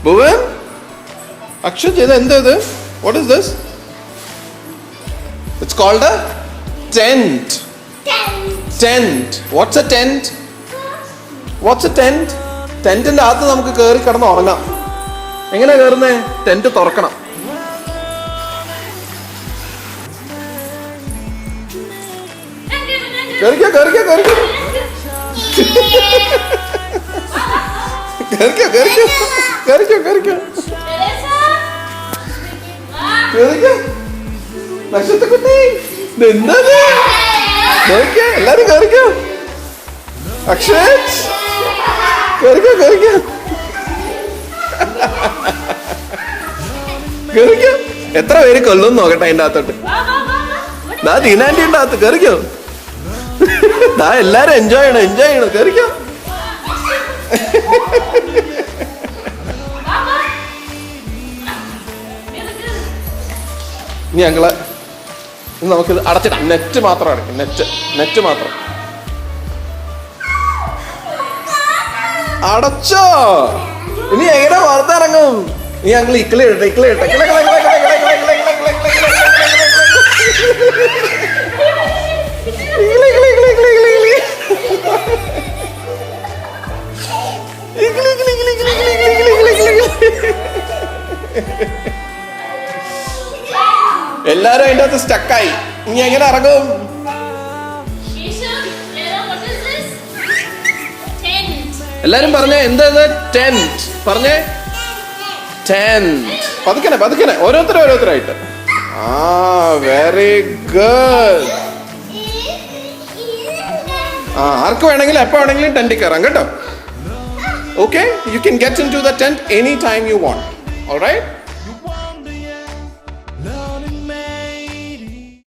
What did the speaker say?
ഭുവൻ, അക്ഷത്, ഇത് എന്താ ഇത്? What is this? It's called a tent. Tent. What's a tent? What's a tent? ടെന്റിന്റെ അകത്ത് നമുക്ക് കയറി കിടന്ന് ഉറങ്ങാം. എങ്ങനെയാ കയറുന്നേ? ടെന്റ് തുറക്കണം. കേറിക്കോ കേറിക്കോ കേറിക്കോ കേറിക്കോ കേറിക്കോ കേറിക്കോ കേറിക്കോ കേറിക്കോ. നക്ഷത്രക്കുട്ടി, എന്താ കേറിക്കോ, എല്ലാരും കേറിക്കോ. അക്ഷയ്, കേറിക്കോ കേറിക്കോ കേറിക്കോ. എത്ര പേര് കൊല്ലും നോക്കട്ടെ അതിന്റെ അകത്തോട്ട്. ദാ ദീനാന്റിന്റെ അകത്ത് കേറിക്കോ. ദാ എല്ലാരും എൻജോയ് ചെയ്യണം കേറിക്കോ. ഇനി ഞങ്ങള് നമുക്കിത് അടച്ചിടാം. നെറ്റ് മാത്രം അടയ്ക്കും. നെറ്റ് മാത്രം അടച്ചോ. ഇനി എങ്ങനെ പുറത്തിറങ്ങും? ഇനി ഞങ്ങൾ ഇക്കിളി ഇടട്ടെ. എല്ലാരും അതിന്റെ അകത്ത് സ്റ്റക്കായി. ഇനി എങ്ങനെ ഇറങ്ങും? എല്ലാരും പറഞ്ഞേ, എന്താ ടെന്റ് പറഞ്ഞേ? ടെന്റ്. പതുക്കനെ ഓരോരുത്തരായിട്ട്. Very good. ആർക്ക് വേണമെങ്കിലും എപ്പോ വേണമെങ്കിലും ടെന്റിൽ കയറാം കേട്ടോ. Okay, you can get into the tent any time you want. Alright.